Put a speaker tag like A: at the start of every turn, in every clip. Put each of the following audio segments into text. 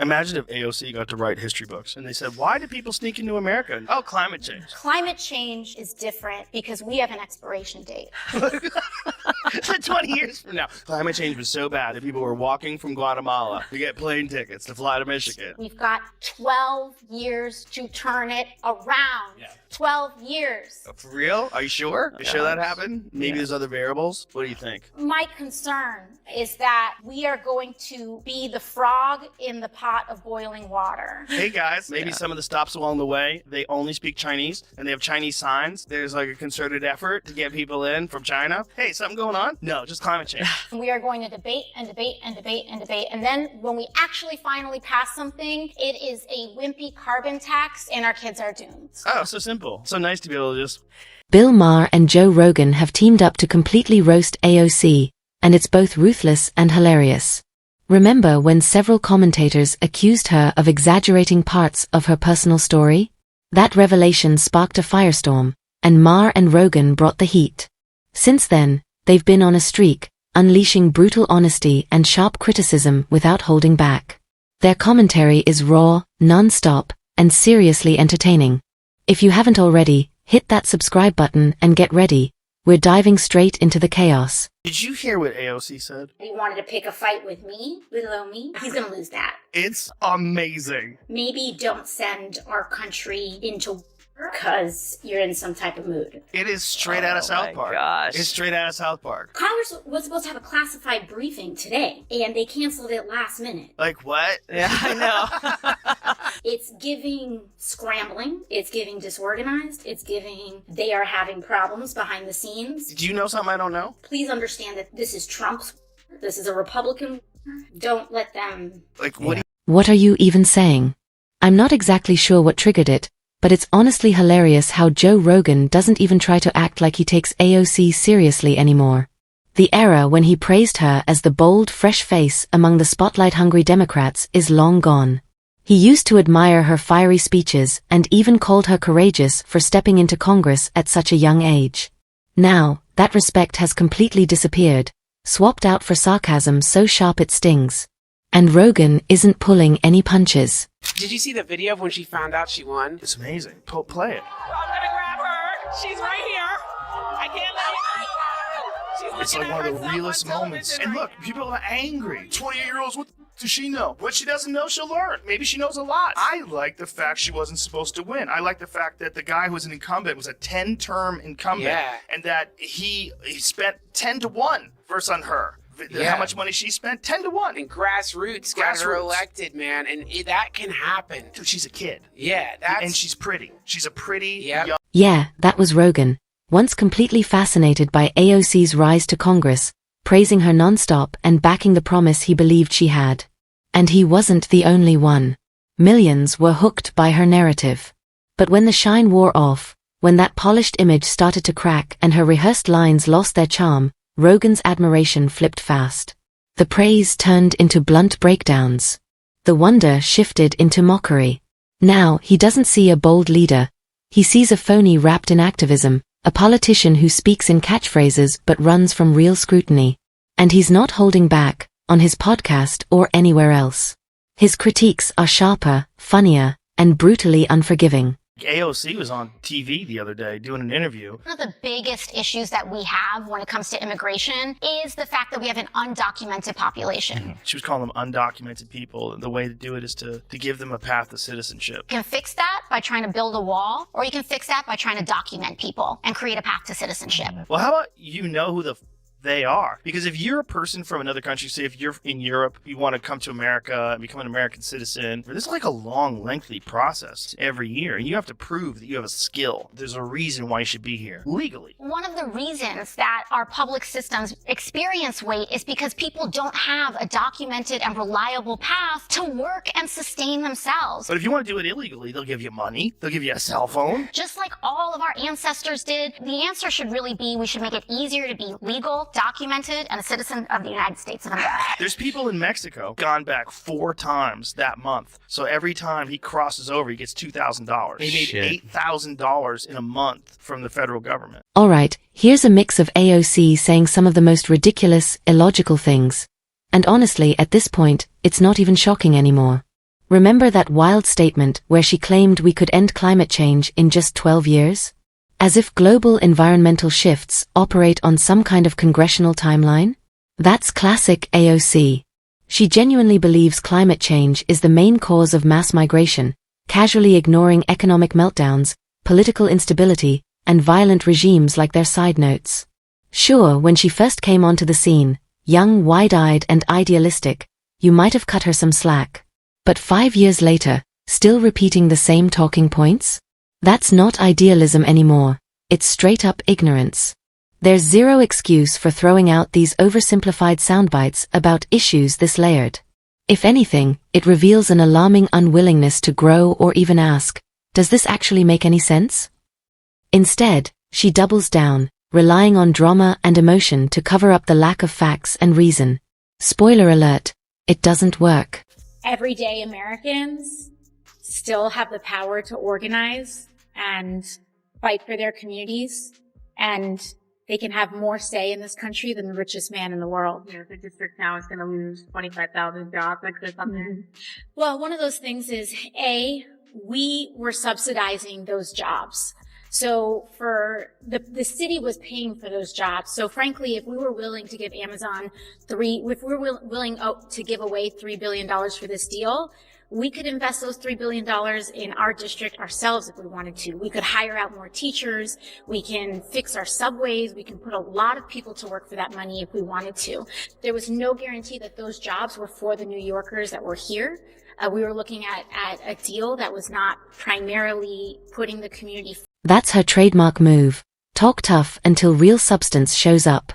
A: Imagine if AOC got to write history books and they said, why do people sneak into America? Oh, climate change.
B: Climate change is different because we have an expiration date.
A: 20 years from now. Climate change was so bad that people were walking from Guatemala to get plane tickets to fly to Michigan.
B: We've got 12 years to turn it around.
A: Yeah.
B: 12 years.
A: For real? Are you sure? Are you sure that happened? Maybe there's other variables? What do you think?
B: My concern is that we are going to be the frog in the pot of boiling water.
A: Hey guys, maybe some of the stops along the way, they only speak Chinese and they have Chinese signs. There's like a concerted effort to get people in from China. Hey, something going on? No, just climate change.
B: We are going to debate and debate and debate and debate. And then when we actually finally pass something, it is a wimpy carbon tax and our kids are doomed.
A: Oh, so simple. So nice to be able to just...
C: Bill Maher and Joe Rogan have teamed up to completely roast AOC, and it's both ruthless and hilarious. Remember when several commentators accused her of exaggerating parts of her personal story? That revelation sparked a firestorm, and Maher and Rogan brought the heat. Since then, they've been on a streak, unleashing brutal honesty and sharp criticism without holding back. Their commentary is raw, non-stop, and seriously entertaining. If you haven't already, hit that subscribe button and get ready. We're diving straight into the chaos.
A: Did you hear what AOC said?
B: He wanted to pick a fight with me, below me. He's going to lose that.
A: It's amazing.
B: Maybe don't send our country into war because you're in some type of mood.
A: It is straight out of South Park.
D: Gosh.
A: It's straight out of South Park.
B: Congress was supposed to have a classified briefing today, and they canceled it last minute.
A: Like what?
D: Yeah, I know.
B: It's giving scrambling. It's giving disorganized. It's giving they are having problems behind the scenes.
A: Do you know something I don't know?
B: Please understand that this is Trump's war. This is a Republican war. Don't let them...
A: Like what?
C: What are you even saying? I'm not exactly sure what triggered it, but it's honestly hilarious how Joe Rogan doesn't even try to act like he takes AOC seriously anymore. The era when he praised her as the bold, fresh face among the spotlight-hungry Democrats is long gone. He used to admire her fiery speeches and even called her courageous for stepping into Congress at such a young age. Now, that respect has completely disappeared, swapped out for sarcasm so sharp it stings. And Rogan isn't pulling any punches.
E: Did you see the video of when she found out she won?
A: It's amazing. Play it.
E: I'm gonna grab her. She's right here. I can't let you.
A: It's like one of the realest moments. And look, people are angry. 28-year-olds, what does she know? What she doesn't know, she'll learn. Maybe she knows a lot. I like the fact she wasn't supposed to win. I like the fact that the guy who was an incumbent was a 10-term incumbent.
E: Yeah.
A: And that he spent 10-1 versus on her.
E: Yeah.
A: How much money she spent? 10-1.
E: And grassroots got her elected, man. And that can happen.
A: Dude, she's a kid.
E: Yeah, that's...
A: And she's pretty. She's a pretty
E: Yep.
A: young...
C: Yeah, that was Rogan, once completely fascinated by AOC's rise to Congress, praising her non-stop and backing the promise he believed she had. And he wasn't the only one. Millions were hooked by her narrative. But when the shine wore off, when that polished image started to crack and her rehearsed lines lost their charm, Rogan's admiration flipped fast. The praise turned into blunt breakdowns. The wonder shifted into mockery. Now, he doesn't see a bold leader. He sees a phony wrapped in activism, a politician who speaks in catchphrases but runs from real scrutiny. And he's not holding back, on his podcast or anywhere else. His critiques are sharper, funnier, and brutally unforgiving.
A: AOC was on TV the other day doing an interview.
B: One of the biggest issues that we have when it comes to immigration is the fact that we have an undocumented population.
A: She was calling them undocumented people, and the way to do it is to give them a path to citizenship.
B: You can fix that by trying to build a wall, or you can fix that by trying to document people and create a path to citizenship.
A: Well, how about you know who they are? Because if you're a person from another country, say if you're in Europe, you want to come to America and become an American citizen, this is like a long, lengthy process every year. And you have to prove that you have a skill. There's a reason why you should be here legally.
B: One of the reasons that our public systems experience wait is because people don't have a documented and reliable path to work and sustain themselves.
A: But if you want to do it illegally, they'll give you money. They'll give you a cell phone.
B: Just like all of our ancestors did, the answer should really be we should make it easier to be legal, documented, and a citizen of the United States of America.
A: There's people in Mexico gone back 4 times that month. So every time he crosses over, he gets $2,000. He made $8,000 in a month from the federal government.
C: Alright, here's a mix of AOC saying some of the most ridiculous, illogical things. And honestly, at this point, it's not even shocking anymore. Remember that wild statement where she claimed we could end climate change in just 12 years? As if global environmental shifts operate on some kind of congressional timeline? That's classic AOC. She genuinely believes climate change is the main cause of mass migration, casually ignoring economic meltdowns, political instability, and violent regimes like their side notes. Sure, when she first came onto the scene, young, wide-eyed, and idealistic, you might have cut her some slack. But 5 years later, still repeating the same talking points? That's not idealism anymore, it's straight-up ignorance. There's zero excuse for throwing out these oversimplified soundbites about issues this layered. If anything, it reveals an alarming unwillingness to grow or even ask, does this actually make any sense? Instead, she doubles down, relying on drama and emotion to cover up the lack of facts and reason. Spoiler alert, it doesn't work.
F: Everyday Americans still have the power to organize and fight for their communities, and they can have more say in this country than the richest man in the world.
E: You know, the district now is going to lose 25,000 jobs. Like there's something.
F: Well, one of those things is, we were subsidizing those jobs. So for the city was paying for those jobs. So frankly, if we were willing to give Amazon if we were willing to give away $3 billion for this deal, we could invest those $3 billion in our district ourselves if we wanted to. We could hire out more teachers. We can fix our subways. We can put a lot of people to work for that money if we wanted to. There was no guarantee that those jobs were for the New Yorkers that were here. We were looking at a deal that was not primarily putting the community.
C: That's her trademark move. Talk tough until real substance shows up.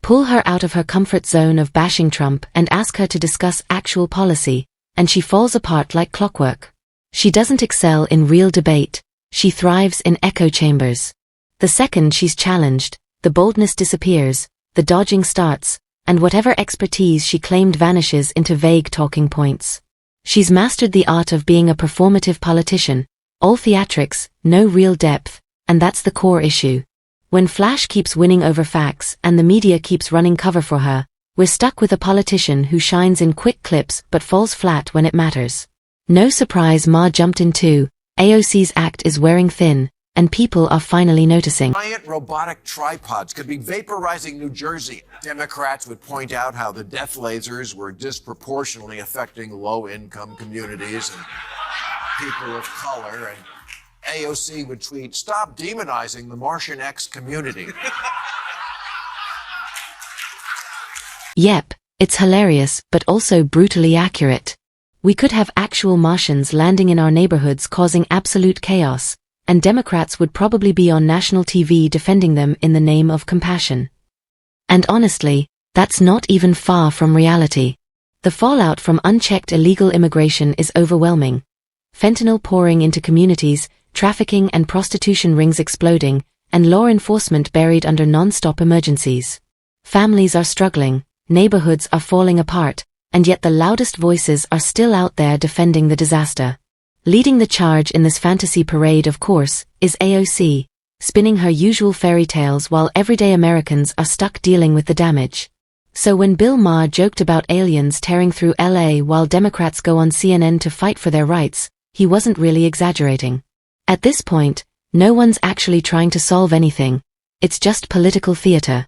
C: Pull her out of her comfort zone of bashing Trump and ask her to discuss actual policy, and she falls apart like clockwork. She doesn't excel in real debate. She thrives in echo chambers. The second she's challenged, the boldness disappears, the dodging starts, and whatever expertise she claimed vanishes into vague talking points. She's mastered the art of being a performative politician. All theatrics, no real depth, and that's the core issue. When Flash keeps winning over facts and the media keeps running cover for her, we're stuck with a politician who shines in quick clips but falls flat when it matters. No surprise Ma jumped in too. AOC's act is wearing thin, and people are finally noticing.
G: Giant robotic tripods could be vaporizing New Jersey. Democrats would point out how the death lasers were disproportionately affecting low-income communities and people of color, and AOC would tweet, "Stop demonizing the Martian X community."
C: Yep, it's hilarious but also brutally accurate. We could have actual Martians landing in our neighborhoods causing absolute chaos, and Democrats would probably be on national TV defending them in the name of compassion. And honestly, that's not even far from reality. The fallout from unchecked illegal immigration is overwhelming. Fentanyl pouring into communities, trafficking and prostitution rings exploding, and law enforcement buried under non-stop emergencies. Families are struggling, neighborhoods are falling apart, and yet the loudest voices are still out there defending the disaster. Leading the charge in this fantasy parade, of course, is AOC, spinning her usual fairy tales while everyday Americans are stuck dealing with the damage. So when Bill Maher joked about aliens tearing through LA while Democrats go on CNN to fight for their rights, he wasn't really exaggerating. At this point, no one's actually trying to solve anything. It's just political theater.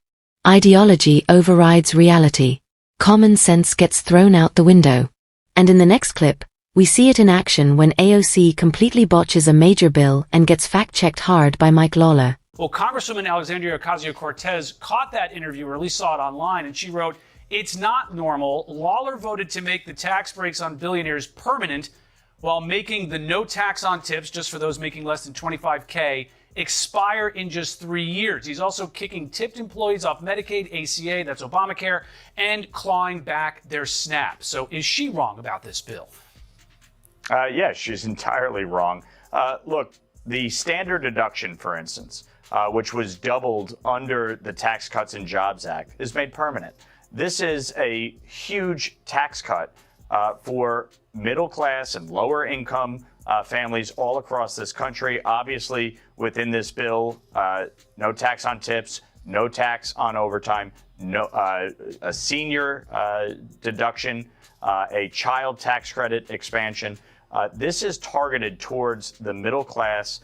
C: Ideology overrides reality. Common sense gets thrown out the window. And in the next clip, we see it in action when AOC completely botches a major bill and gets fact-checked hard by Mike Lawler.
H: Well, Congresswoman Alexandria Ocasio-Cortez caught that interview, or at least saw it online, and she wrote, "It's not normal. Lawler voted to make the tax breaks on billionaires permanent while making the no tax on tips, just for those making less than $25K, expire in just 3 years. He's also kicking tipped employees off Medicaid, ACA, that's Obamacare, and clawing back their SNAP." So is she wrong about this bill?
I: Yeah, she's entirely wrong. Look, the standard deduction, for instance, which was doubled under the Tax Cuts and Jobs Act, is made permanent. This is a huge tax cut for middle class and lower income families all across this country. Obviously, within this bill, no tax on tips, no tax on overtime, no a senior deduction, a child tax credit expansion. This is targeted towards the middle class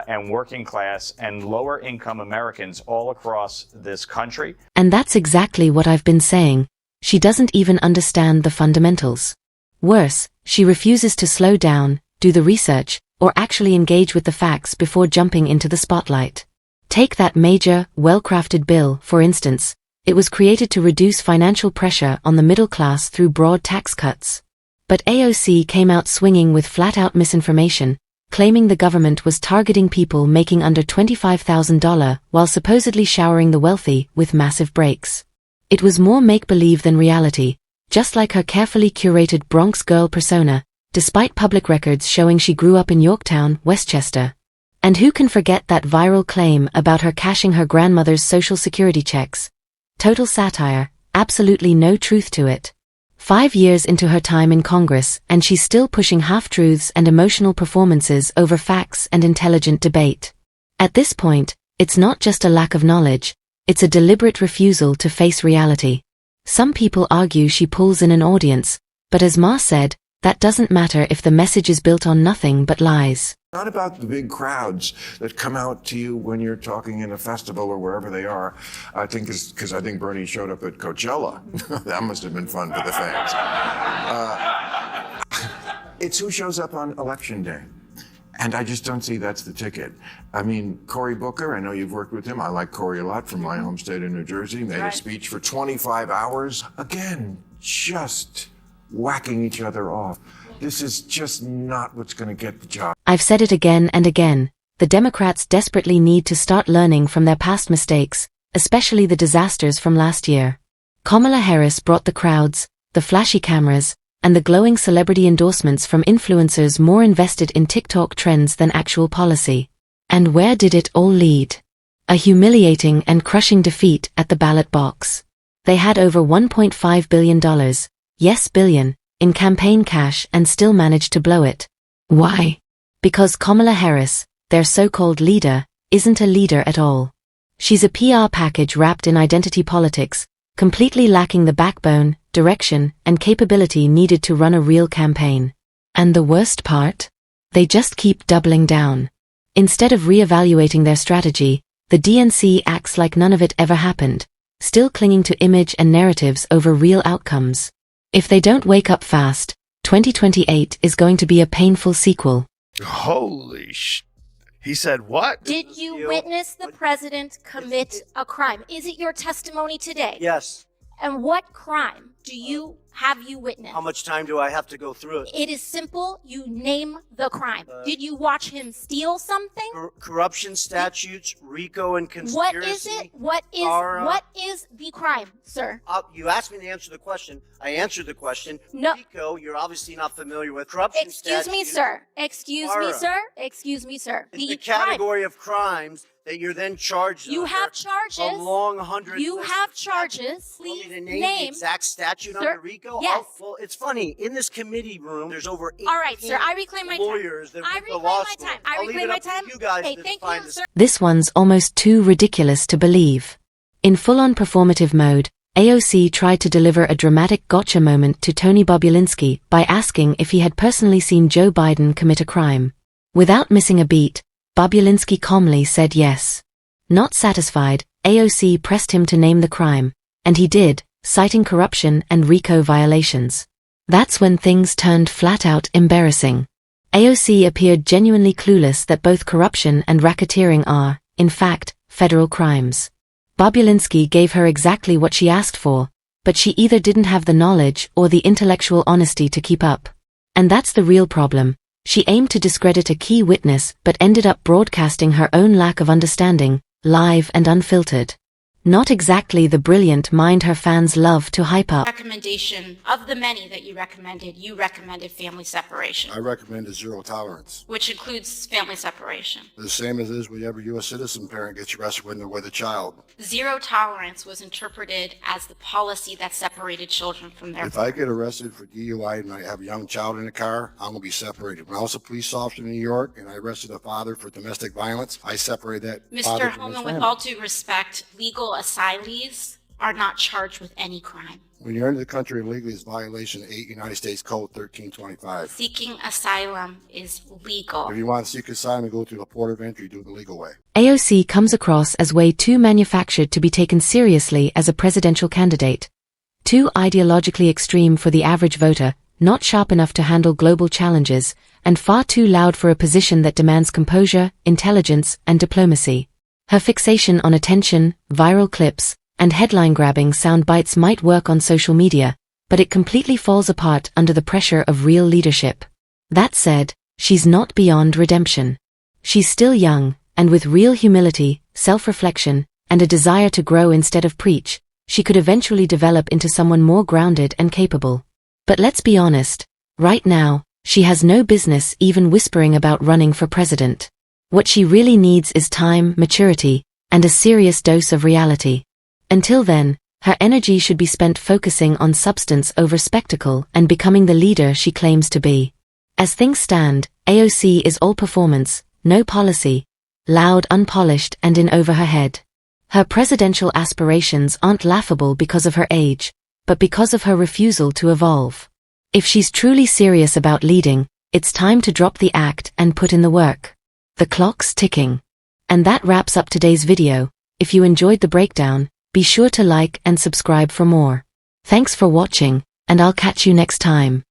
I: and working class and lower income Americans all across this country.
C: And that's exactly what I've been saying. She doesn't even understand the fundamentals. Worse, she refuses to slow down, do the research, or actually engage with the facts before jumping into the spotlight. Take that major, well-crafted bill, for instance. It was created to reduce financial pressure on the middle class through broad tax cuts. But AOC came out swinging with flat-out misinformation, claiming the government was targeting people making under $25,000 while supposedly showering the wealthy with massive breaks. It was more make-believe than reality, just like her carefully curated Bronx girl persona, despite public records showing she grew up in Yorktown, Westchester. And who can forget that viral claim about her cashing her grandmother's Social Security checks? Total satire, absolutely no truth to it. 5 years into her time in Congress, and she's still pushing half-truths and emotional performances over facts and intelligent debate. At this point, it's not just a lack of knowledge, it's a deliberate refusal to face reality. Some people argue she pulls in an audience, but as Ma said, that doesn't matter if the message is built on nothing but lies.
G: Not about the big crowds that come out to you when you're talking in a festival or wherever they are. I think it's because I think Bernie showed up at Coachella. That must have been fun for the fans. It's who shows up on Election Day. And I just don't see that's the ticket. I mean, Cory Booker, I know you've worked with him. I like Cory a lot from my home state of New Jersey. Made a speech for 25 hours. Again, just whacking each other off. This is just not what's going to get the job.
C: I've said it again and again. The Democrats desperately need to start learning from their past mistakes, especially the disasters from last year. Kamala Harris brought the crowds, the flashy cameras, and the glowing celebrity endorsements from influencers more invested in TikTok trends than actual policy. And where did it all lead? A humiliating and crushing defeat at the ballot box. They had over $1.5 billion, yes billion, in campaign cash and still managed to blow it. Why? Because Kamala Harris, their so-called leader, isn't a leader at all. She's a PR package wrapped in identity politics, completely lacking the backbone, direction, and capability needed to run a real campaign. And the worst part? They just keep doubling down. Instead of re-evaluating their strategy, the DNC acts like none of it ever happened, still clinging to image and narratives over real outcomes. If they don't wake up fast, 2028 is going to be a painful sequel.
A: Holy sh... He said what?
J: Did you witness the president commit a crime? Is it your testimony today?
K: Yes.
J: And what crime have you witnessed?
K: How much time do I have to go through it?
J: It is simple. You name the crime. Did you watch him steal something?
K: Corruption statutes, RICO and conspiracy.
J: What is it? What is the crime, sir?
K: You asked me to answer the question. I answered the question.
J: No.
K: RICO, you're obviously not familiar with. Corruption statutes.
J: Excuse me, sir. Excuse me, sir. Excuse me, sir.
K: It's the category of crimes that you're then charged.
J: You have charges.
K: A long 100.
J: You have charges. Please
K: name the exact statute under RICO.
J: Yes.
K: Oh, well, it's funny. In this committee room, there's over 18
J: all right, sir. I reclaim my
K: lawyers
J: time.
K: that
J: I
K: went to
J: reclaim
K: law
J: my
K: school.
J: time. I reclaim my time.
K: You guys
J: hey, thank you, sir.
C: This one's almost too ridiculous to believe. In full-on performative mode, AOC tried to deliver a dramatic gotcha moment to Tony Bobulinski by asking if he had personally seen Joe Biden commit a crime. Without missing a beat, Bobulinski calmly said yes. Not satisfied, AOC pressed him to name the crime, and he did, citing corruption and RICO violations. That's when things turned flat-out embarrassing. AOC appeared genuinely clueless that both corruption and racketeering are, in fact, federal crimes. Bobulinski gave her exactly what she asked for, but she either didn't have the knowledge or the intellectual honesty to keep up. And that's the real problem. She aimed to discredit a key witness but ended up broadcasting her own lack of understanding, live and unfiltered. Not exactly the brilliant mind her fans love to hype up.
F: Recommendation of the many that you recommended family separation,
L: I recommend a zero tolerance.
F: which includes family separation.
L: The same as it is with every U.S. citizen parent gets arrested when they're with a child.
F: Zero tolerance was interpreted as the policy that separated children from their
L: If I get arrested for DUI and I have a young child in the car, I'm going to be separated. When I was a police officer in New York and I arrested a father for domestic violence, I separated that father
F: Mr.
L: from his
F: Holman, with
L: family.
F: all due respect, legal asylees are not charged with any crime.
L: When you're into the country illegally, it's violation of 8 United States Code 1325.
F: Seeking asylum is legal.
L: If you want to seek asylum and go through the port of entry, do it the legal way.
C: AOC comes across as way too manufactured to be taken seriously as a presidential candidate. Too ideologically extreme for the average voter, not sharp enough to handle global challenges, and far too loud for a position that demands composure, intelligence, and diplomacy. Her fixation on attention, viral clips, and headline-grabbing sound bites might work on social media, but it completely falls apart under the pressure of real leadership. That said, she's not beyond redemption. She's still young, and with real humility, self-reflection, and a desire to grow instead of preach, she could eventually develop into someone more grounded and capable. But let's be honest, right now, she has no business even whispering about running for president. What she really needs is time, maturity, and a serious dose of reality. Until then, her energy should be spent focusing on substance over spectacle and becoming the leader she claims to be. As things stand, AOC is all performance, no policy, loud, unpolished, and in over her head. Her presidential aspirations aren't laughable because of her age, but because of her refusal to evolve. If she's truly serious about leading, it's time to drop the act and put in the work. The clock's ticking. And that wraps up today's video. If you enjoyed the breakdown, be sure to like and subscribe for more. Thanks for watching, and I'll catch you next time.